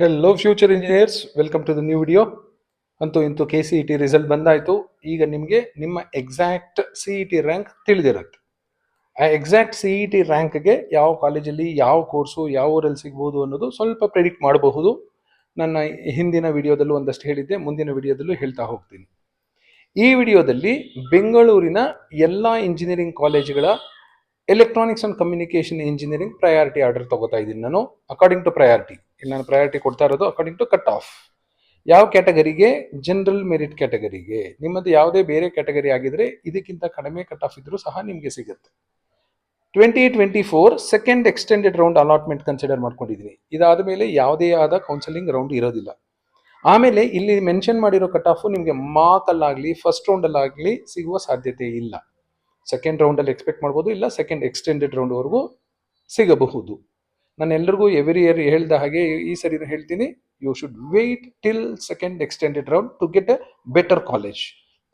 Hello future engineers, welcome to the new video. ಅಂತೂ ಇಂತೂ KCET result ಬಂದಾಯಿತು. ಈಗ ನಿಮಗೆ ನಿಮ್ಮ ಎಕ್ಸಾಕ್ಟ್ CET ರ್ಯಾಂಕ್ ತಿಳಿದಿರುತ್ತೆ. ಆ ಎಕ್ಸಾಕ್ಟ್ CET ರ್ಯಾಂಕ್ಗೆ ಯಾವ ಕಾಲೇಜಲ್ಲಿ ಯಾವ ಕೋರ್ಸು ಯಾವ ಊರಲ್ಲಿ ಸಿಗ್ಬೋದು ಅನ್ನೋದು ಸ್ವಲ್ಪ ಪ್ರೆಡಿಕ್ಟ್ ಮಾಡಬಹುದು. ನನ್ನ ಹಿಂದಿನ ವಿಡಿಯೋದಲ್ಲೂ ಒಂದಷ್ಟು ಹೇಳಿದ್ದೆ, ಮುಂದಿನ ವಿಡಿಯೋದಲ್ಲೂ ಹೇಳ್ತಾ ಹೋಗ್ತೀನಿ. ಈ ವಿಡಿಯೋದಲ್ಲಿ ಬೆಂಗಳೂರಿನ ಎಲ್ಲ ಇಂಜಿನಿಯರಿಂಗ್ ಕಾಲೇಜುಗಳ electronics and communication engineering priority order ತಗೋತಾ ಇದ್ದೀನಿ ನಾನು. ಅಕಾರ್ಡಿಂಗ್ ಟು ಪ್ರಯಾರಿಟಿ, ಇಲ್ಲಿ ನಾನು ಪ್ರಯಾರಿಟಿ ಕೊಡ್ತಾ ಇರೋದು ಅಕಾರ್ಡಿಂಗ್ ಟು ಕಟ್ ಆಫ್. ಯಾವ ಕ್ಯಾಟಗರಿಗೆ? General merit ಕ್ಯಾಟಗರಿಗೆ. ನಿಮ್ಮದು ಯಾವುದೇ ಬೇರೆ ಕ್ಯಾಟಗರಿ ಆಗಿದ್ರೆ ಇದಕ್ಕಿಂತ ಕಡಿಮೆ ಕಟ್ ಆಫ್ ಇದ್ರೂ ಸಹ ನಿಮಗೆ ಸಿಗುತ್ತೆ. 2024 second extended round allotment consider ಮಾಡ್ಕೊಂಡಿದ್ದೀನಿ. ಇದಾದ ಮೇಲೆ ಯಾವುದೇ ಆದ ಕೌನ್ಸಿಲಿಂಗ್ ರೌಂಡ್ ಇರೋದಿಲ್ಲ. ಆಮೇಲೆ ಇಲ್ಲಿ ಮೆನ್ಷನ್ ಮಾಡಿರೋ ಕಟ್ ಆಫ್ ನಿಮಗೆ ಮಾರ್ಕಲ್ಲಾಗಲಿ ಫಸ್ಟ್ ರೌಂಡಲ್ಲಾಗಲಿ ಸಿಗುವ ಸಾಧ್ಯತೆ ಇಲ್ಲ. ಸೆಕೆಂಡ್ ರೌಂಡಲ್ಲಿ ಎಕ್ಸ್ಪೆಕ್ಟ್ ಮಾಡ್ಬೋದು, ಇಲ್ಲ ಸೆಕೆಂಡ್ ಎಕ್ಸ್ಟೆಂಡೆಡ್ ರೌಂಡ್ವರೆಗೂ ಸಿಗಬಹುದು. ನಾನು ಎಲ್ರಿಗೂ ಎವ್ರಿ ಇಯರ್ ಹೇಳ್ದ ಹಾಗೆ ಈ ಸರಿ ಹೇಳ್ತೀನಿ, you should wait till second extended round to get a better college.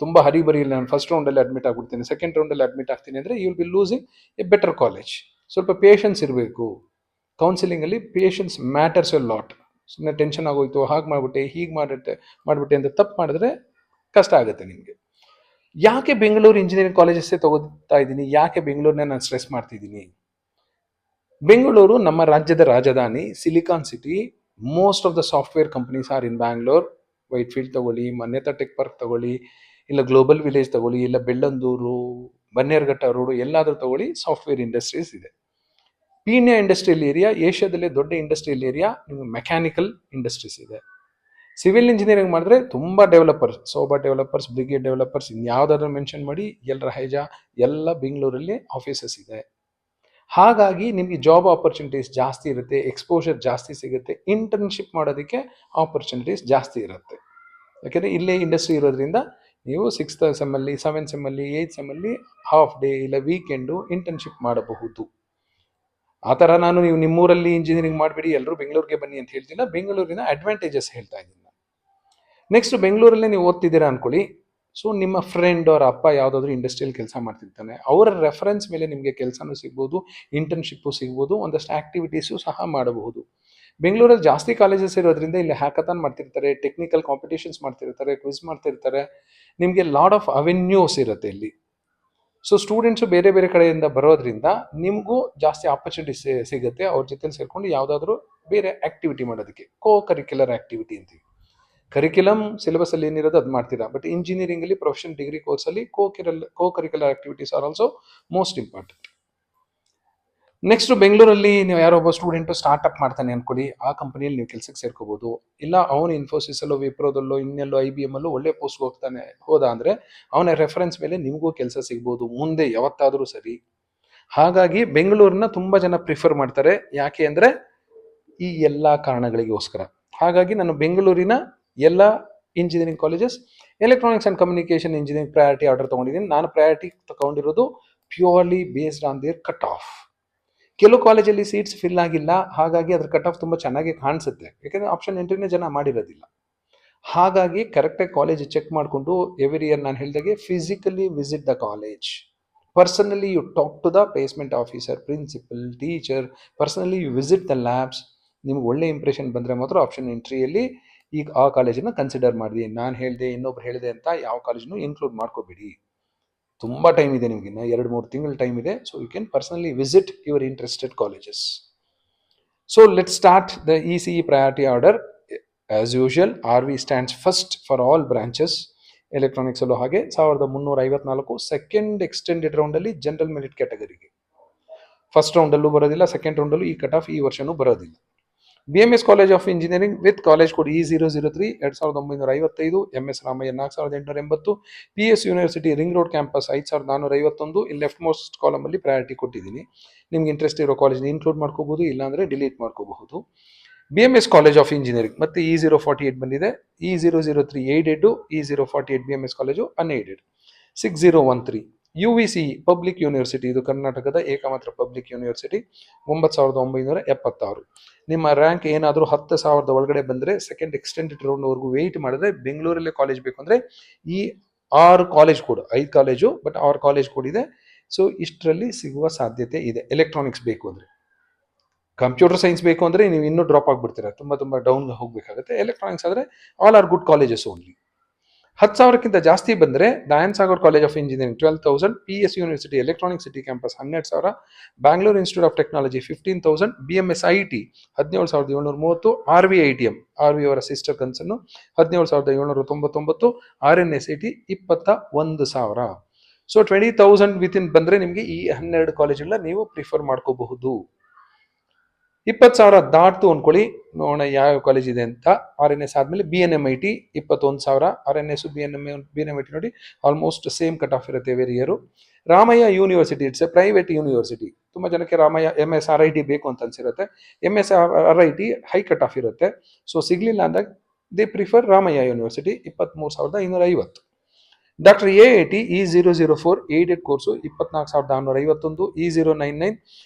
ತುಂಬ ಹರಿಬರಿ ಇಲ್ಲ, ನಾನು ಫಸ್ಟ್ ರೌಂಡಲ್ಲಿ ಅಡ್ಮಿಟ್ ಆಗ್ಬಿಡ್ತೀನಿ, ಸೆಕೆಂಡ್ ರೌಂಡಲ್ಲಿ ಅಡ್ಮಿಟ್ ಆಗ್ತೀನಿ ಅಂದರೆ you will be losing a better college. ಸ್ವಲ್ಪ ಪೇಷನ್ಸ್ ಇರಬೇಕು. ಕೌನ್ಸಿಲಿಂಗಲ್ಲಿ ಪೇಷನ್ಸ್ ಮ್ಯಾಟರ್ಸ್ ಎ ಲಾಟ್. ಸುಮ್ಮನೆ ಟೆನ್ಷನ್ ಆಗೋಯ್ತು, ಹಾಗೆ ಮಾಡಿಬಿಟ್ಟೆ ಹೀಗೆ ಮಾಡಿಬಿಟ್ಟೆ ಅಂತ ತಪ್ಪು ಮಾಡಿದ್ರೆ ಕಷ್ಟ ಆಗುತ್ತೆ ನಿಮಗೆ. ಯಾಕೆ ಬೆಂಗಳೂರು ಇಂಜಿನಿಯರಿಂಗ್ ಕಾಲೇಜಸ್ಸೇ ತಗೋತಾ ಇದ್ದೀನಿ, ಯಾಕೆ ಬೆಂಗಳೂರನ್ನೇ ನಾನು ಸ್ಟ್ರೆಸ್ ಮಾಡ್ತಿದ್ದೀನಿ? ಬೆಂಗಳೂರು ನಮ್ಮ ರಾಜ್ಯದ ರಾಜಧಾನಿ, silicon city. Most of the software companies are in Bangalore. Whitefield ತಗೊಳ್ಳಿ, ಮನ್ಯತಾ ಟೆಕ್ ಪಾರ್ಕ್ ತಗೊಳ್ಳಿ, ಇಲ್ಲ ಗ್ಲೋಬಲ್ ವಿಲೇಜ್ ತಗೊಳ್ಳಿ, ಇಲ್ಲ ಬೆಳ್ಳಂದೂರು, ಬನ್ನೇರುಘಟ್ಟ ರೋಡು, ಎಲ್ಲಾದರೂ ತಗೊಳ್ಳಿ, ಸಾಫ್ಟ್ವೇರ್ ಇಂಡಸ್ಟ್ರೀಸ್ ಇದೆ. ಪೀಣ್ಯ ಇಂಡಸ್ಟ್ರಿಯಲ್ ಏರಿಯಾ, ಏಷ್ಯಾದಲ್ಲೇ ದೊಡ್ಡ ಇಂಡಸ್ಟ್ರಿಯಲ್ ಏರಿಯಾ. ನಿಮಗೆ ಮೆಕ್ಯಾನಿಕಲ್ ಇಂಡಸ್ಟ್ರೀಸ್ ಇದೆ. ಸಿವಿಲ್ ಇಂಜಿನಿಯರಿಂಗ್ ಮಾಡಿದ್ರೆ ತುಂಬ developers, Sobha developers, Brigade developers, ಇನ್ಯಾವುದಾದ್ರೂ ಮೆನ್ಷನ್ ಮಾಡಿ, ಎಲ್ಲರ ಹೈಜಾ ಎಲ್ಲ ಬೆಂಗಳೂರಲ್ಲಿ ಆಫೀಸಸ್ ಇದೆ. ಹಾಗಾಗಿ ನಿಮಗೆ ಜಾಬ್ ಆಪರ್ಚುನಿಟೀಸ್ ಜಾಸ್ತಿ ಇರುತ್ತೆ, ಎಕ್ಸ್ಪೋಜರ್ ಜಾಸ್ತಿ ಸಿಗುತ್ತೆ, ಇಂಟರ್ನ್ಶಿಪ್ ಮಾಡೋದಕ್ಕೆ ಆಪರ್ಚುನಿಟೀಸ್ ಜಾಸ್ತಿ ಇರುತ್ತೆ. ಯಾಕೆಂದರೆ ಇಲ್ಲೇ ಇಂಡಸ್ಟ್ರಿ ಇರೋದ್ರಿಂದ ನೀವು 6th ಸೆಮ್ಮಲ್ಲಿ, 7th ಸೆಮ್ಮಲ್ಲಿ, 8th ಸೆಮ್ಮಲ್ಲಿ ಹಾಫ್ ಡೇ ಇಲ್ಲ ವೀಕೆಂಡು ಇಂಟರ್ನ್ಶಿಪ್ ಮಾಡಬಹುದು. ಆ ಥರ ನೀವು ನಿಮ್ಮೂರಲ್ಲಿ ಇಂಜಿನಿಯರಿಂಗ್ ಮಾಡಿಬಿಡಿ ಎಲ್ಲರೂ ಬೆಂಗಳೂರಿಗೆ ಬನ್ನಿ ಅಂತ ಹೇಳ್ತಿಲ್ಲ, ಬೆಂಗಳೂರಿನ ಅಡ್ವಾಂಟೇಜಸ್ ಹೇಳ್ತಾ ಇದ್ದೀನಿ. ನೆಕ್ಸ್ಟ್, ಬೆಂಗಳೂರಲ್ಲೇ ನೀವು ಓದ್ತಿದ್ದೀರಾ ಅನ್ಕೊಳ್ಳಿ. ಸೊ ನಿಮ್ಮ ಫ್ರೆಂಡ್ ಅವರ ಅಪ್ಪ ಯಾವುದಾದ್ರೂ ಇಂಡಸ್ಟ್ರಿಯಲ್ ಕೆಲಸ ಮಾಡ್ತಿರ್ತಾನೆ, ಅವರ ರೆಫರೆನ್ಸ್ ಮೇಲೆ ನಿಮಗೆ ಕೆಲಸನೂ ಸಿಗ್ಬೋದು, ಇಂಟರ್ನ್ಶಿಪ್ಪು ಸಿಗ್ಬೋದು, ಒಂದಷ್ಟು ಆ್ಯಕ್ಟಿವಿಟೀಸು ಸಹ ಮಾಡಬಹುದು. ಬೆಂಗಳೂರಲ್ಲಿ ಜಾಸ್ತಿ ಕಾಲೇಜಸ್ ಇರೋದ್ರಿಂದ ಇಲ್ಲಿ ಹ್ಯಾಕಥಾನ್ ಮಾಡ್ತಿರ್ತಾರೆ, ಟೆಕ್ನಿಕಲ್ ಕಾಂಪಿಟೇಷನ್ಸ್ ಮಾಡ್ತಿರ್ತಾರೆ, ಕ್ವಿಸ್ ಮಾಡ್ತಿರ್ತಾರೆ. ನಿಮಗೆ ಲಾಟ್ ಆಫ್ ಅವೆನ್ಯೂಸ್ ಇರುತ್ತೆ ಇಲ್ಲಿ. ಸೊ ಸ್ಟೂಡೆಂಟ್ಸು ಬೇರೆ ಬೇರೆ ಕಡೆಯಿಂದ ಬರೋದ್ರಿಂದ ನಿಮಗೂ ಜಾಸ್ತಿ ಆಪರ್ಚುನಿಟೀಸ್ ಸಿಗುತ್ತೆ ಅವ್ರ ಜೊತೆಲಿ ಸೇರಿಕೊಂಡು ಯಾವುದಾದ್ರೂ ಬೇರೆ ಆ್ಯಕ್ಟಿವಿಟಿ ಮಾಡೋದಕ್ಕೆ. ಕರಿಕ್ಯುಲರ್ ಆ್ಯಕ್ಟಿವಿಟಿ ಅಂತೀವಿ. ಕರಿಕ್ಯುಲಮ್ ಸಿಲೆಬಸಲ್ಲಿ ಏನಿರೋದು ಅದು ಮಾಡ್ತೀರಾ, ಬಟ್ ಇಂಜಿನಿಯರಿಂಗಲ್ಲಿ ಪ್ರೊಫೆಷನಲ್ ಡಿಗ್ರಿ ಕೋರ್ಸಲ್ಲಿ curricular activities are also most important. Next, ಬೆಂಗಳೂರಲ್ಲಿ ನೀವು ಯಾರೋ ಒಬ್ಬ ಸ್ಟೂಡೆಂಟು ಸ್ಟಾರ್ಟ್ಅಪ್ ಮಾಡ್ತಾನೆ ಅನ್ಕೊಳ್ಳಿ, ಆ ಕಂಪನಿಯಲ್ಲಿ ನೀವು ಕೆಲಸಕ್ಕೆ ಸೇರ್ಕೋಬೋದು. ಇಲ್ಲ ಅವನು ಇನ್ಫೋಸಿಸಲ್ಲೋ, ವಿಪ್ರೋದಲ್ಲೋ, ಇನ್ನೆಲ್ಲೋ IBM ಅಲ್ಲೋ ಒಳ್ಳೆ ಪೋಸ್ಟ್ ಹೋದ ಅಂದರೆ ಅವನ ರೆಫರೆನ್ಸ್ ಮೇಲೆ ನಿಮಗೂ ಕೆಲಸ ಸಿಗ್ಬೋದು ಮುಂದೆ ಯಾವತ್ತಾದರೂ ಸರಿ. ಹಾಗಾಗಿ ಬೆಂಗಳೂರನ್ನ ತುಂಬ ಜನ ಪ್ರಿಫರ್ ಮಾಡ್ತಾರೆ. ಯಾಕೆ ಅಂದರೆ ಈ ಎಲ್ಲ ಕಾರಣಗಳಿಗೋಸ್ಕರ. ಹಾಗಾಗಿ ನಾನು ಬೆಂಗಳೂರಿನ ಎಲ್ಲ engineering colleges electronics and communication engineering priority order ತೊಗೊಂಡಿದ್ದೀನಿ. ನಾನು ಪ್ರಯಾರಿಟಿ ತಗೊಂಡಿರೋದು purely based on there cut off. ಕೆಲವು ಕಾಲೇಜಲ್ಲಿ ಸೀಟ್ಸ್ ಫಿಲ್ ಆಗಿಲ್ಲ, ಹಾಗಾಗಿ ಅದ್ರ ಕಟ್ ಆಫ್ ತುಂಬ ಚೆನ್ನಾಗಿ ಕಾಣಿಸುತ್ತೆ, ಯಾಕೆಂದರೆ ಆಪ್ಷನ್ ಎಂಟ್ರಿನೇ ಜನ ಮಾಡಿರೋದಿಲ್ಲ. ಹಾಗಾಗಿ ಕರೆಕ್ಟಾಗಿ ಕಾಲೇಜ್ ಚೆಕ್ ಮಾಡಿಕೊಂಡು ಎವ್ರಿ ಇಯರ್ ನಾನು ಹೇಳಿದಾಗೆ physically visit the college. Personally you talk to the placement officer, principal, teacher. Personally you visit the labs. ನಿಮ್ಗೆ ಒಳ್ಳೆ ಇಂಪ್ರೆಷನ್ ಬಂದರೆ ಮಾತ್ರ ಆಪ್ಷನ್ ಎಂಟ್ರಿಯಲ್ಲಿ ಈಗ ಆ ಕಾಲೇಜನ್ನು ಕನ್ಸಿಡರ್ ಮಾಡಿದೆ. ನಾನು ಹೇಳಿದೆ, ಇನ್ನೊಬ್ರು ಹೇಳಿದೆ ಅಂತ ಯಾವ ಕಾಲೇಜನ್ನು ಇನ್ಕ್ಲೂಡ್ ಮಾಡ್ಕೋಬೇಡಿ. ತುಂಬ ಟೈಮ್ ಇದೆ ನಿಮಗೆ, 2-3 ತಿಂಗಳ ಟೈಮ್ ಇದೆ. So you can personally visit your interested colleges. So let start the ECE priority order. As usual RV stands first for all branches. ಎಲೆಕ್ಟ್ರಾನಿಕ್ಸಲ್ಲೂ ಹಾಗೆ 1354 ಸೆಕೆಂಡ್ ಎಕ್ಸ್ಟೆಂಡೆಡ್ ರೌಂಡಲ್ಲಿ ಜನರಲ್ ಮೆರಿಟ್ ಕ್ಯಾಟಗರಿಗೆ. ಫಸ್ಟ್ ರೌಂಡಲ್ಲೂ ಬರೋದಿಲ್ಲ, ಸೆಕೆಂಡ್ ರೌಂಡಲ್ಲೂ ಈ ಕಟ್ ಆಫ್ ಈ ವರ್ಷನೂ ಬರೋದಿಲ್ಲ. BMS college of engineering with college code E003 2955, MS Ramaiah 4880, PS university ring road campus 5451. ಇಲ್ಲಿ ಲೆಫ್ಟ್ ಮೋಸ್ಟ್ ಕಾಲಮಲ್ಲಿ ಪ್ರಯಾರಿಟಿ ಕೊಟ್ಟಿದ್ದೀನಿ. ನಿಮ್ಗೆ ಇಂಟ್ರೆಸ್ಟ್ ಇರೋ ಕಾಲೇಜ್ನ ಇನ್ಕ್ಲೂಡ್ ಮಾಡ್ಕೋಬಹುದು, ಇಲ್ಲಾಂದರೆ ಡಿಲೀಟ್ ಮಾಡ್ಕೋಬಹುದು. BMS ಕಾಲೇಜ್ ಆಫ್ ಇಂಜಿನಿಯರಿಂಗ್ ಮತ್ತೆ E048 ಬಂದಿದೆ. E003 aided, E048 BMS college unaided. 6013 UVC public university, ಇದು ಕರ್ನಾಟಕದ ಏಕಮಾತ್ರ ಪಬ್ಲಿಕ್ ಯೂನಿವರ್ಸಿಟಿ, 9976. ನಿಮ್ಮ ರ್ಯಾಂಕ್ ಏನಾದರೂ 10,000 ಒಳಗಡೆ ಬಂದರೆ ಸೆಕೆಂಡ್ ಎಕ್ಸ್ಟೆಂಡೆಡ್ ರೌಂಡ್ವರೆಗೂ ವೆಯ್ಟ್ ಮಾಡಿದ್ರೆ ಬೆಂಗಳೂರಲ್ಲೇ ಕಾಲೇಜ್ ಬೇಕು ಅಂದರೆ ಈ 6 college code, 5 college but 6 college code ಇದೆ. ಸೊ ಇಷ್ಟರಲ್ಲಿ ಸಿಗುವ ಸಾಧ್ಯತೆ ಇದೆ ಎಲೆಕ್ಟ್ರಾನಿಕ್ಸ್ ಬೇಕು ಅಂದರೆ. ಕಂಪ್ಯೂಟರ್ ಸೈನ್ಸ್ ಬೇಕು ಅಂದರೆ ನೀವು ಇನ್ನೂ ಡ್ರಾಪ್ ಆಗಿಬಿಡ್ತೀರಾ, ತುಂಬ ಡೌನ್ ಹೋಗಬೇಕಾಗುತ್ತೆ. ಎಲೆಕ್ಟ್ರಾನಿಕ್ಸ್ ಆದರೆ all are good colleges only. 10,000ಕ್ಕಿಂತ ಜಾಸ್ತಿ ಬಂದರೆ Dayan Sagar college of engineering 12,000, PS university electronic city campus 12,000, Bangalore institute of technology 15,000, BMS IT 17,730, RVITM RV ಅವರ ಸಿಸ್ಟರ್ ಕನ್ಸನ್ನು 17,799, RNSIT 21,000. ಸೊ 20,000 ವಿತಿನ್ ಬಂದರೆ ನಿಮಗೆ ಈ 12 ಕಾಲೇಜುಗಳನ್ನ ನೀವು ಪ್ರಿಫರ್ ಮಾಡ್ಕೋಬಹುದು. 20,000 ದಾಟ್ತು ಅನ್ಕೊಳ್ಳಿ, ನೋಡೋಣ ಯಾವ ಕಾಲೇಜ್ ಇದೆ ಅಂತ. RNS ಆದಮೇಲೆ BNMIT 21,000, RNS BNMIT ನೋಡಿ ಆಲ್ಮೋಸ್ಟ್ ಸೇಮ್ ಕಟ್ ಆಫ್ ಇರುತ್ತೆ every year. Ramaiah university it's a private university. ತುಂಬ ಜನಕ್ಕೆ ರಾಮಯ್ಯ MSRIT ಬೇಕು ಅಂತ ಅನ್ಸಿರುತ್ತೆ. MSRIT ಹೈ ಕಟ್ ಆಫ್ ಇರುತ್ತೆ, ಸೊ ಸಿಗ್ಲಿಲ್ಲ ಅಂದಾಗ they prefer Ramaiah university 23,250. Doctor AIT E004 aided course 24,451, E099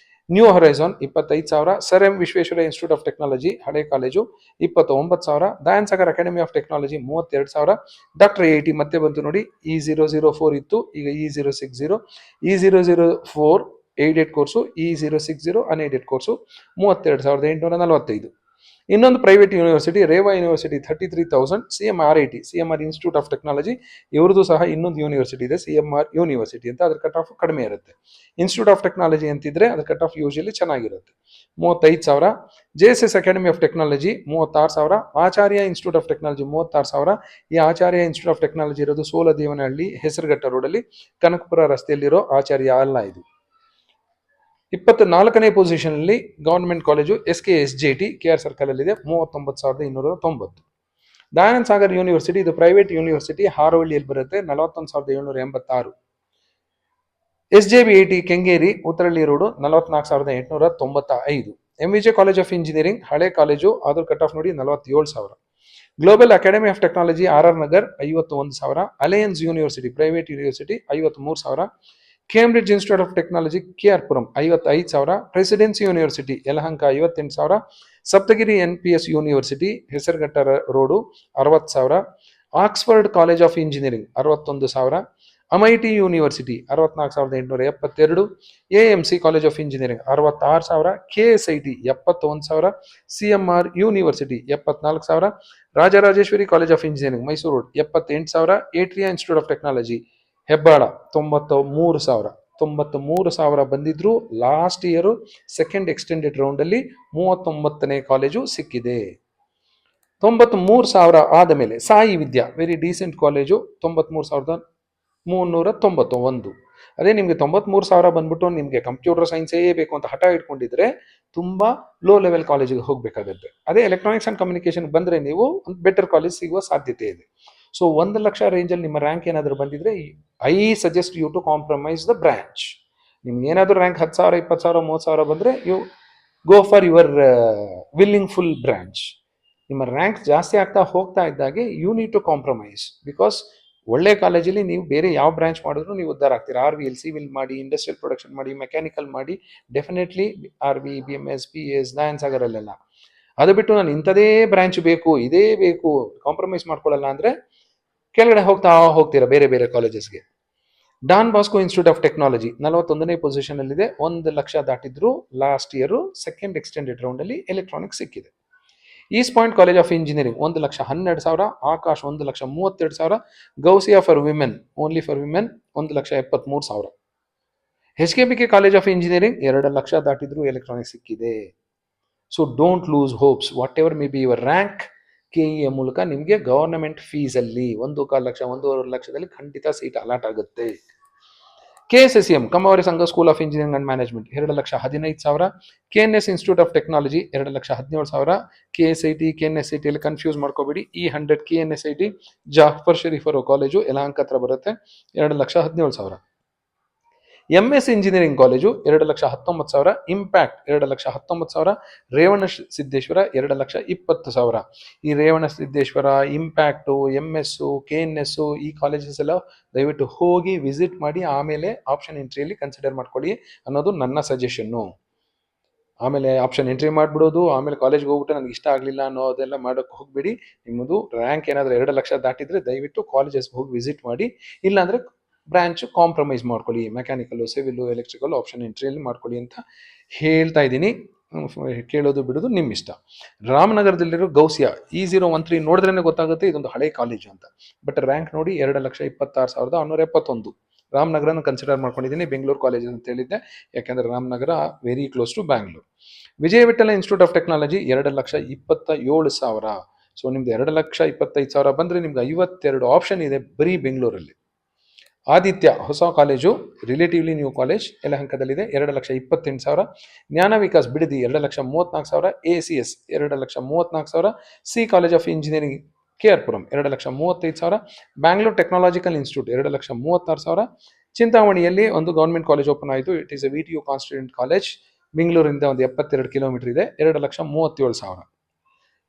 new horizon 25,000, sir M Visvesvaraya institute of technology ಹಳೆ college 29,000, Dayan Sagar academy of technology 32,000. Doctor AIT ಮತ್ತೆ ಬಂತು ನೋಡಿ, E004 ಇತ್ತು, ಈಗ E060, E004 aided course, E060 unaided course 32,845. ಇನ್ನೊಂದು private university Reva university 33,000, CMR institute of technology ಇವ್ರದ್ದು ಸಹ ಇನ್ನೊಂದು ಯೂನಿವರ್ಸಿಟಿ ಇದೆ CMR ಯೂನಿವರ್ಸಿಟಿ ಅಂತ, ಅದ್ರ ಕಟ್ ಆಫ್ ಕಡಿಮೆ ಇರುತ್ತೆ. ಇನ್ಸ್ಟಿಟ್ಯೂಟ್ ಆಫ್ ಟೆಕ್ನಾಲಜಿ ಅಂತಿದ್ರೆ ಅದ್ರ ಕಟ್ ಆಫ್ ಯೂಶಲಿ ಚೆನ್ನಾಗಿರುತ್ತೆ 35,000. JSS academy of technology 36,000, Acharya institute of technology 36,000. ಈ ಆಚಾರ್ಯ ಇನ್ಸ್ಟಿಟ್ಯೂಟ್ ಆಫ್ ಟೆಕ್ನಾಲಜಿ ಇರೋದು ಸೋಲದೇವನಹಳ್ಳಿ ಹೆಸರುಘಟ್ಟ ರೋಡಲ್ಲಿ ಕನಕಪುರ ರಸ್ತೆಯಲ್ಲಿರೋ ಆಚಾರ್ಯ ಅಲ್ಲ ಇದು. 24ನೇ ಪೊಸಿಷನ್ ಅಲ್ಲಿ government college SKSJT KR circle ಅಲ್ಲಿ ಇದೆ 39,290. ದಯಾನಂದ ಸಾಗರ್ ಯೂನಿವರ್ಸಿಟಿ ಇದು ಪ್ರೈವೇಟ್ ಯೂನಿವರ್ಸಿಟಿ ಹಾರೋಹಳ್ಳಿಯಲ್ಲಿ ಬರುತ್ತೆ 41,786. SJVIT Kengeri Uttarahalli road 44,895. MVJ college of engineering ಹಳೆ ಕಾಲೇಜು, ಅದ್ರ ಕಟ್ ಆಫ್ ನೋಡಿ 47,000. Global academy of technology RR Nagar 51,000. Alliance university private university 53,000. Cambridge institute of technology KR Puram 55,000. Presidency university Yelahanka 58,000. Saptagiri NPS university Hesaraghatta road 60,000. Oxford college of engineering 61,000. MIT university 64,872. AMC college of engineering 66,000. KSIT 71,000. CMR university 74,000. Rajarajeshwari college of engineering Mysuru road 78,000. Atria institute of technology Hebbal 93,000 ಬಂದಿದ್ರು. Last year second extended round ಅಲ್ಲಿ 39ನೇ college ಸಿಕ್ಕಿದೆ. 93,000 ಆದ ಮೇಲೆ ಸಾಯಿ ವಿದ್ಯಾ very decent college 93,391. ಅದೇ ನಿಮಗೆ 93,000 ಬಂದ್ಬಿಟ್ಟು ನಿಮಗೆ computer ಸೈನ್ಸೇ ಬೇಕು ಅಂತ ಹಠ ಇಟ್ಕೊಂಡಿದ್ರೆ ತುಂಬಾ ಲೋ ಲೆವೆಲ್ ಕಾಲೇಜಿಗೆ ಹೋಗಬೇಕಾಗುತ್ತೆ. ಅದೇ ಎಲೆಕ್ಟ್ರಾನಿಕ್ಸ್ ಅಂಡ್ ಕಮ್ಯುನಿಕೇಶನ್ ಬಂದ್ರೆ ನೀವು ಒಂದು ಬೆಟರ್ ಕಾಲೇಜ್ ಸಿಗುವ ಸಾಧ್ಯತೆ ಇದೆ. ಸೊ 1 ಲಕ್ಷ ರೇಂಜಲ್ಲಿ ನಿಮ್ಮ ರ್ಯಾಂಕ್ ಏನಾದರೂ ಬಂದಿದ್ರೆ I suggest you to compromise the branch. ನಿಮ್ಗೆ ಏನಾದರೂ ರ್ಯಾಂಕ್ 10,000, 20,000, 30,000 ಬಂದರೆ you go for your willing full branch. ನಿಮ್ಮ ರ್ಯಾಂಕ್ ಜಾಸ್ತಿ ಆಗ್ತಾ ಹೋಗ್ತಾ ಇದ್ದಾಗೆ you need to compromise, because ಒಳ್ಳೆ ಕಾಲೇಜಲ್ಲಿ ನೀವು ಬೇರೆ ಯಾವ ಬ್ರಾಂಚ್ ಮಾಡಿದ್ರು ನೀವು ಉದ್ಧಾರ ಆಗ್ತೀರಾ. RVL ಸಿವಿಲ್ ಮಾಡಿ, ಇಂಡಸ್ಟ್ರಿಯಲ್ ಪ್ರೊಡಕ್ಷನ್ ಮಾಡಿ, ಮೆಕ್ಯಾನಿಕಲ್ ಮಾಡಿ, definitely RV BMS PS ದಯಾನ್ Sagar ಅಲ್ಲೆಲ್ಲ. ಅದು ಬಿಟ್ಟು ನಾನು ಇಂಥದೇ ಬ್ರಾಂಚ್ ಬೇಕು, ಇದೇ ಬೇಕು, ಕಾಂಪ್ರಮೈಸ್ ಮಾಡ್ಕೊಳ್ಳಲ್ಲ ಅಂದರೆ ಕೆಳಗಡೆ ಹೋಗ್ತೀರಾ ಬೇರೆ ಬೇರೆ ಕಾಲೇಜಸ್ಗೆ. Don Bosco institute of technology 41ನೇ ಪೊಸಿಷನ್ ಅಲ್ಲಿದೆ. 1 ಲಕ್ಷ ದಾಟಿದ್ರು. Last year second extended round ಅಲ್ಲಿ ಎಲೆಕ್ಟ್ರಾನಿಕ್ಸ್ ಸಿಕ್ಕಿದೆ. East Point college of engineering 1,12,000. Akash 1,32,000. Ghousia for women only for women 1,73,000. HKBK college of engineering 2 lakh ದಾಟಿದ್ರು ಎಲೆಕ್ಟ್ರಾನಿಕ್ಸ್ ಸಿಕ್ಕಿದೆ. So don't lose hopes, whatever may be your rank. KEA ಮೂಲಕ ನಿಮಗೆ government ಫೀಸಲ್ಲಿ 1.25 lakh 1.5 ಲಕ್ಷದಲ್ಲಿ ಖಂಡಿತ seat allot ಆಗುತ್ತೆ. KSSM ಕಮಾವರಿ ಸಂಘ school of engineering and management 2,15,000. KNS institute of technology 2,17,000. KSIT KNSIT ಅಲ್ಲಿ confuse ಮಾಡ್ಕೋಬೇಡಿ. E100 KNSIT Jafar Sharif ಅವರ ಕಾಲೇಜು ಯಲಹಂಕ ಹತ್ರ ಬರುತ್ತೆ 2,17,000. MS engineering college 2,19,000. Impact 2,19,000. Revana Siddeshwara 2,20,000. ಈ Revana Siddeshwara, impact, MS, KNS ಈ ಕಾಲೇಜಸ್ ಎಲ್ಲ ದಯವಿಟ್ಟು ಹೋಗಿ ವಿಸಿಟ್ ಮಾಡಿ ಆಮೇಲೆ ಆಪ್ಷನ್ ಎಂಟ್ರಿಯಲ್ಲಿ ಕನ್ಸಿಡರ್ ಮಾಡ್ಕೊಳ್ಳಿ ಅನ್ನೋದು ನನ್ನ ಸಜೆಷನ್ನು. ಆಮೇಲೆ ಆಪ್ಷನ್ ಎಂಟ್ರಿ ಮಾಡಿಬಿಡೋದು, ಆಮೇಲೆ ಕಾಲೇಜ್ಗೆ ಹೋಗ್ಬಿಟ್ಟು ನನಗೆ ಇಷ್ಟ ಆಗಲಿಲ್ಲ ಅನ್ನೋದೆಲ್ಲ ಮಾಡೋಕ್ಕೆ ಹೋಗ್ಬಿಡಿ. ನಿಮ್ಮದು ರ್ಯಾಂಕ್ ಏನಾದರೂ 2 ಲಕ್ಷ ದಾಟಿದ್ರೆ ದಯವಿಟ್ಟು ಕಾಲೇಜಸ್ಗೆ ಹೋಗಿ ವಿಸಿಟ್ ಮಾಡಿ. ಇಲ್ಲಾಂದರೆ ಬ್ರಾಂಚ್ ಕಾಂಪ್ರಮೈಸ್ ಮಾಡ್ಕೊಳ್ಳಿ, ಮೆಕ್ಯಾನಿಕಲ್, ಸಿವಿಲ್, ಎಲೆಕ್ಟ್ರಿಕಲ್ ಆಪ್ಷನ್ ಎಂಟ್ರಿಯಲ್ಲಿ ಮಾಡ್ಕೊಳ್ಳಿ ಅಂತ ಹೇಳ್ತಾ ಇದ್ದೀನಿ. ಕೇಳೋದು ಬಿಡೋದು ನಿಮ್ಮ ಇಷ್ಟ. ರಾಮನಗರದಲ್ಲಿರೋ ಗೌಸಿಯಾ E013 ನೋಡಿದ್ರೇನೆ ಗೊತ್ತಾಗುತ್ತೆ ಇದೊಂದು ಹಳೆ ಕಾಲೇಜು ಅಂತ. ಬಟ್ ರ್ಯಾಂಕ್ ನೋಡಿ 2,26,671. ರಾಮನಗರನ ಕನ್ಸಿಡರ್ ಮಾಡ್ಕೊಂಡಿದ್ದೀನಿ, ಬೆಂಗಳೂರು ಕಾಲೇಜ್ ಅಂತ ಹೇಳಿದ್ದೆ ಯಾಕೆಂದ್ರೆ Ramanagara very close to Bangalore. Vijaya Vittala institute of technology 2,27,000. So ನಿಮ್ದು 2,25,000 ಬಂದ್ರೆ ನಿಮ್ಗೆ 52 ಆಪ್ಷನ್ ಇದೆ ಬರೀ ಬೆಂಗಳೂರಲ್ಲಿ. ಆದಿತ್ಯ ಹೊಸ ಕಾಲೇಜು, ರಿಲೇಟಿವ್ಲಿ ನ್ಯೂ ಕಾಲೇಜ್, ಯಲಹಂಕದಲ್ಲಿದೆ, 2,28,000. ಜ್ಞಾನ Vikas Bidadi 2,34,000. ACS 2,34,000. C college of engineering KR Puram 2,35,000. Bangalore technological institute 2,36,000. ಚಿಂತಾಮಣಿಯಲ್ಲಿ ಒಂದು ಗೌರ್ಮೆಂಟ್ ಕಾಲೇಜ್ ಓಪನ್ ಆಯಿತು, it is A VTU constituent college, ಬೆಂಗಳೂರಿಂದ ಒಂದು 72 ಕಿಲೋಮೀಟರ್ ಇದೆ, 2,37,000.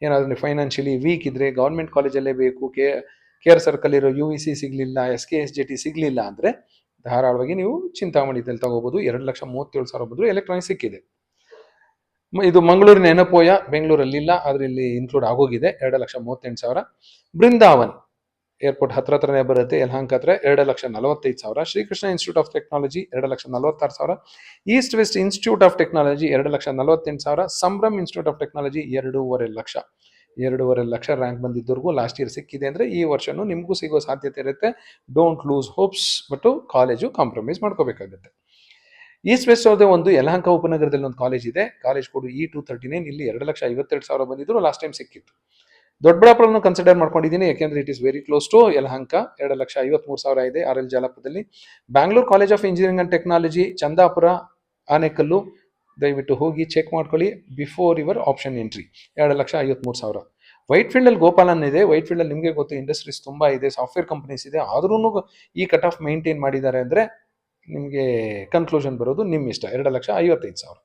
ಏನಾದರೂ ಫೈನಾನ್ಷಿಯಲಿ ವೀಕ್ ಇದ್ರೆ ಗೌರ್ಮೆಂಟ್ ಕಾಲೇಜಲ್ಲೇ ಬೇಕು, KR ಸರ್ಕಲ್ ಇರೋ UVC ಸಿಗಲಿಲ್ಲ, SKSJT ಸಿಗಲಿಲ್ಲ ಅಂದರೆ ಧಾರಾಳವಾಗಿ ನೀವು ಚಿಂತಾಮಣಿದಲ್ಲಿ ತಗೋಬಹುದು. 2,37,000 ಬಂದರೂ ಎಲೆಕ್ಟ್ರಾನಿಕ್ ಸಿಕ್ಕಿದೆ. ಇದು ಮಂಗಳೂರಿನ ಎನಪೋಯ, ಬೆಂಗಳೂರಲ್ಲಿಲ್ಲ ಆದರೆ ಇಲ್ಲಿ ಇನ್ಕ್ಲೂಡ್ ಆಗೋಗಿದೆ, 2,38,000. ಬೃಂದಾವನ್ ಏರ್ಪೋರ್ಟ್ ಹತ್ರನೇ ಬರುತ್ತೆ, ಯಲಹಂಕ ಹತ್ರ, 2,45,000. Srikrishna institute of technology 2,46,000. East West institute of technology 2,48,000. Sambhram institute of technology 2,500,000 rank ಬಂದಿದ್ದವರೆಗೂ ಲಾಸ್ಟ್ ಇಯರ್ ಸಿಕ್ಕಿದೆ ಅಂದರೆ ಈ ವರ್ಷನೂ ನಿಮಗೂ ಸಿಗೋ ಸಾಧ್ಯತೆ ಇರುತ್ತೆ. Don't lose hopes, but college compromise ಮಾಡ್ಕೋಬೇಕಾಗುತ್ತೆ. ಈಸ್ಟ್ ವೆಸ್ಟ್ ಅವ್ರದ್ದು ಒಂದು ಯಲಹಂಕ ಉಪನಗರದಲ್ಲಿ ಒಂದು ಕಾಲೇಜ್ ಇದೆ, ಕಾಲೇಜ್ ಕೋಡ್ E239. ಇಲ್ಲಿ 2,52,000 ಬಂದಿದ್ರು, ಲಾಸ್ಟ್ ಟೈಮ್ ಸಿಕ್ಕಿತ್ತು. ದೊಡ್ಡಬಳ್ಳಾಪುರವನ್ನು ಕನ್ಸಿಡರ್ ಮಾಡ್ಕೊಂಡಿದ್ದೀನಿ ಯಾಕೆಂದ್ರೆ it is very close to Yelahanka, 2,53,000 ಇದೆ RL ಜಾಲಪದಲ್ಲಿ. Bangalore college of engineering and technology Chandapura Anekal, ದಯವಿಟ್ಟು ಹೋಗಿ ಚೆಕ್ ಮಾಡ್ಕೊಳ್ಳಿ before your option entry, 2,53,000. Whitefield ಅಲ್ಲಿ ಗೋಪಾಲನ್ ಇದೆ, ವೈಟ್ ಫೀಲ್ಡ್ ಅಲ್ಲಿ ನಿಮಗೆ ಗೊತ್ತು ಇಂಡಸ್ಟ್ರೀಸ್ ತುಂಬಾ ಇದೆ, ಸಾಫ್ಟ್ವೇರ್ ಕಂಪನೀಸ್ ಇದೆ, ಆದ್ರೂ ಈ ಕಟ್ ಆಫ್ ಮೇಂಟೈನ್ ಮಾಡಿದ್ದಾರೆ ಅಂದ್ರೆ ನಿಮಗೆ ಕನ್ಕ್ಲೂಷನ್ ಬರೋದು ನಿಮ್ಮ ಇಷ್ಟ, 2,55,000.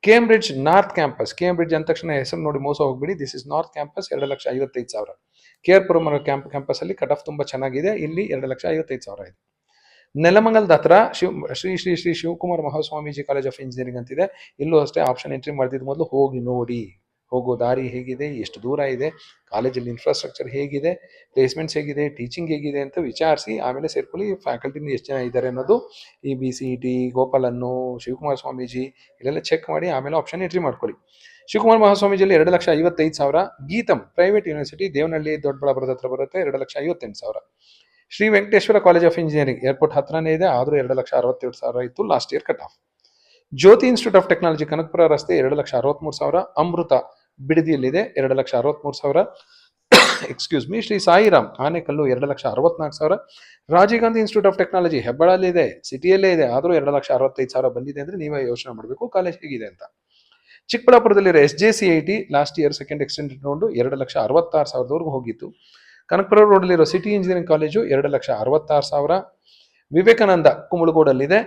ಕೇಂಬ್ರಿಡ್ಜ್ ನಾರ್ತ್ ಕ್ಯಾಂಪಸ್, ಕೇಂಬ್ರಿಡ್ಜ್ ಅಂದ ತಕ್ಷಣ ಹೆಸರು ನೋಡಿ ಮೋಸ ಹೋಗ್ಬಿಡಿ, this is north campus, 2,55,000. KR Puram campus ಅಲ್ಲಿ ಕಟ್ ಆಫ್ ತುಂಬಾ ಚೆನ್ನಾಗಿದೆ, ಇಲ್ಲಿ 2,55,000 ಇದೆ. ನೆಲಮಂಗಲದ ಹತ್ರ Shri Shri Shri Shivakumar Mahaswamiji college of engineering ಅಂತಿದೆ, ಇಲ್ಲೂ ಅಷ್ಟೇ ಆಪ್ಷನ್ ಎಂಟ್ರಿ ಮಾಡ್ತಿದ್ದ ಮೊದಲು ಹೋಗಿ ನೋಡಿ, ಹೋಗೋ ದಾರಿ ಹೇಗಿದೆ, ಎಷ್ಟು ದೂರ ಇದೆ, ಕಾಲೇಜಲ್ಲಿ ಇನ್ಫ್ರಾಸ್ಟ್ರಕ್ಚರ್ ಹೇಗಿದೆ, ಪ್ಲೇಸ್ಮೆಂಟ್ಸ್ ಹೇಗಿದೆ, ಟೀಚಿಂಗ್ ಹೇಗಿದೆ ಅಂತ ವಿಚಾರಿಸಿ ಆಮೇಲೆ ಸೇರ್ಕೊಳ್ಳಿ. ಫ್ಯಾಕಲ್ಟಿನ ಎಷ್ಟು ಜನ ಇದ್ದಾರೆ ಅನ್ನೋದು EBCET, ಗೋಪಾಲನ್ನು, ಶಿವಕುಮಾರ ಸ್ವಾಮೀಜಿ ಇಲ್ಲೆಲ್ಲ ಚೆಕ್ ಮಾಡಿ ಆಮೇಲೆ ಆಪ್ಷನ್ ಎಂಟ್ರಿ ಮಾಡ್ಕೊಳ್ಳಿ. ಶಿವಕುಮಾರ ಮಹಾಸ್ವಾಮೀಜಿಯಲ್ಲಿ 2,58,000. ಗೀತಂ ಪ್ರೈವೇಟ್ ಯೂನಿವರ್ಸಿಟಿ ದೇವನಹಳ್ಳಿ ದೊಡ್ಡಬಳ್ಳಾಪುರದ ಹತ್ರ ಬರುತ್ತೆ, 2,58,000. Shri Venkateshwara college of engineering airport ಹತ್ರನೇ ಇದೆ, ಆದರೂ 2,62,000 ಇತ್ತು last year cut off. Jyothi institute of technology Kanakapura ರಸ್ತೆ 2,63,000. ಅಮೃತ ಬಿಡದಿಯಲ್ಲಿದೆ, 2,63,000. Excuse me. Shri Sairam Anekal 2,64,000. Rajiv Gandhi institute of technology ಹೆಬ್ಬಾಳಲ್ಲಿದೆ, ಸಿಟಿಯಲ್ಲೇ ಇದೆ, ಆದರೂ 2,65,000 ಬಂದಿದೆ ಅಂದ್ರೆ ನೀವೇ ಯೋಚನೆ ಮಾಡಬೇಕು ಕಾಲೇಜ್ ಹೇಗಿದೆ ಅಂತ. ಚಿಕ್ಕಬಳ್ಳಾಪುರದಲ್ಲಿರೋ SJCIT last year second extended round 2,66,000 ಹೋಗಿತ್ತು. ಕನಕಪುರ ರೋಡಲ್ಲಿರೋ ಸಿಟಿ ಇಂಜಿನಿಯರಿಂಗ್ ಕಾಲೇಜು 2,66,000. ವಿವೇಕಾನಂದ ಕುಂಬಳಗೋಡಲ್ಲಿದೆ,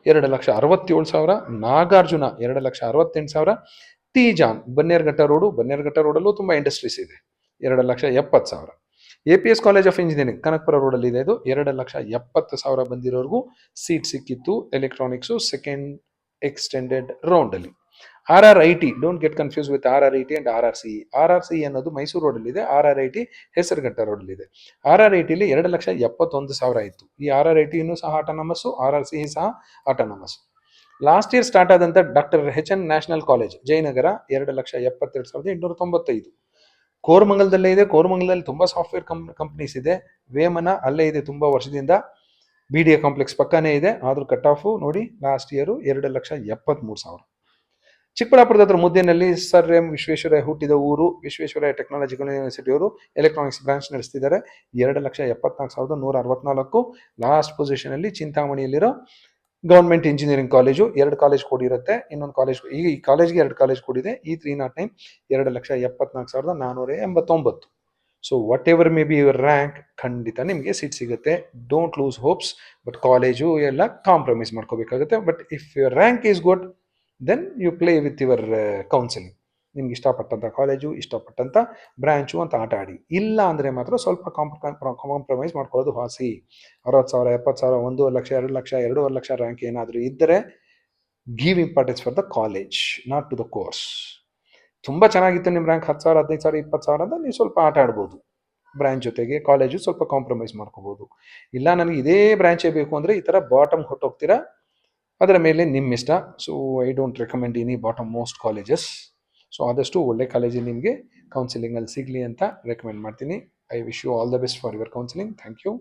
2,67,000. ನಾಗಾರ್ಜುನ 2,68,000. T-John ಬನ್ನೇರ್ಘಟ್ಟ ರೋಡಲ್ಲೂ ತುಂಬಾ ಇಂಡಸ್ಟ್ರೀಸ್ ಇದೆ, 2,70,000. APS college of engineering Kanakapura ರೋಡಲ್ಲಿ ಇದೆ, ಇದು 2,70,000 ಬಂದಿರೋರ್ಗೂ ಸೀಟ್ ಸಿಕ್ಕಿತ್ತು ಎಲೆಕ್ಟ್ರಾನಿಕ್ಸು ಸೆಕೆಂಡ್ ಎಕ್ಸ್ಟೆಂಡೆಡ್ ರೌಂಡ್ ಅಲ್ಲಿ. RRIT, don't get confuse with RRIT and RRCE. RRCE ಅನ್ನೋದು ಮೈಸೂರು ರೋಡಲ್ಲಿದೆ, RRIT ಹೆಸರುಘಟ್ಟ ರೋಡಲ್ಲಿದೆ. RRIT ಅಲ್ಲಿ 2,71,000 ಇತ್ತು. ಈ RRIT ಇನ್ನೂ ಸಹ ಆಟೋನಮಸ್, RRCE ಸಹ ಆಟೋನಮಸ್. ಲಾಸ್ಟ್ ಇಯರ್ ಸ್ಟಾರ್ಟ್ ಆದಂತ doctor HN national college Jayanagar 2,72,895. ಕೋರಮಂಗಲದಲ್ಲೇ ಇದೆ, ಕೋರಮಂಗಲದಲ್ಲಿ ತುಂಬಾ ಸಾಫ್ಟ್ವೇರ್ ಕಂಪನೀಸ್ ಇದೆ. ವೇಮನ ಅಲ್ಲೇ ಇದೆ ತುಂಬಾ ವರ್ಷದಿಂದ, BDA ಕಾಂಪ್ಲೆಕ್ಸ್ ಪಕ್ಕನೇ ಇದೆ, ಆದ್ರೂ ಕಟ್ ಆಫ್ ನೋಡಿ ಲಾಸ್ಟ್ ಇಯರ್ 2,73,000. ಚಿಕ್ಕಬಳ್ಳಾಪುರದ ಹತ್ರ ಮುದ್ದೇನಲ್ಲಿ ಸರ್ ಎಂ ವಿಶ್ವೇಶ್ವರಯ್ಯ ಹುಟ್ಟಿದ ಊರು, ವಿಶ್ವೇಶ್ವರಯ್ಯ ಟೆಕ್ನಾಲಜಿಕಲ್ ಯೂನಿವರ್ಸಿಟಿ ಅವರು ಎಲೆಕ್ಟ್ರಾನಿಕ್ಸ್ ಬ್ರಾಂಚ್ ನಡೆಸ್ತಿದ್ದಾರೆ, 2,74,664. ಲಾಸ್ಟ್ ಪೊಸಿಷನ್ ಅಲ್ಲಿ ಚಿಂತಾಮಣಿಯಲ್ಲಿರೋ government engineering college, 2 college code ಇರುತ್ತೆ, ಇನ್ನೊಂದು ಕಾಲೇಜ್ ಈ ಕಾಲೇಜ್ಗೆ 2 ಕಾಲೇಜ್ ಕೋಡ್ ಇದೆ, E309, 2,74,489. So whatever may be your rank, ಖಂಡಿತ ನಿಮಗೆ ಸೀಟ್ ಸಿಗುತ್ತೆ. Don't lose hopes, but college ಎಲ್ಲ ಕಾಂಪ್ರಮೈಸ್ ಮಾಡ್ಕೋಬೇಕಾಗುತ್ತೆ. But if your rank is good then you play with your counselling. ನಿಮ್ಗೆ ಇಷ್ಟಪಟ್ಟಂಥ ಕಾಲೇಜು, ಇಷ್ಟಪಟ್ಟಂಥ ಬ್ರಾಂಚು ಅಂತ ಆಟ ಆಡಿ. ಇಲ್ಲ ಅಂದರೆ ಮಾತ್ರ ಸ್ವಲ್ಪ ಕಾಂಪ್ರಮೈಸ್ ಮಾಡ್ಕೊಳ್ಳೋದು ವಾಸಿ. 60,000, 70,000, 1,00,000, 2,00,000, 2,50,000 ರ್ಯಾಂಕ್ ಏನಾದರೂ ಇದ್ದರೆ give importance for the college, not to the course. ತುಂಬ ಚೆನ್ನಾಗಿತ್ತು ನಿಮ್ಮ ರ್ಯಾಂಕ್ 10,000, 15,000, 20,000 ಅಂತ ನೀವು ಸ್ವಲ್ಪ ಆಟ ಆಡ್ಬೋದು ಬ್ರಾಂಚ್ ಜೊತೆಗೆ, ಕಾಲೇಜು ಸ್ವಲ್ಪ ಕಾಂಪ್ರಮೈಸ್ ಮಾಡ್ಕೋಬೋದು. ಇಲ್ಲ ನನಗೆ ಇದೇ ಬ್ರಾಂಚೇ ಬೇಕು ಅಂದರೆ ಈ ಥರ ಬಾಟಮ್ ಹೊಟ್ಟೋಗ್ತೀರಾ, ಅದರ ಮೇಲೆ ನಿಮ್ಮ ಇಷ್ಟ. So I don't recommend any bottom most colleges. So ಆದಷ್ಟು ಒಳ್ಳೆ ಕಾಲೇಜು ನಿಮಗೆ ಕೌನ್ಸಿಲಿಂಗಲ್ಲಿ ಸಿಗಲಿ ಅಂತ ರೆಕಮೆಂಡ್ ಮಾಡ್ತೀನಿ. I wish you all the best for your counselling. Thank you.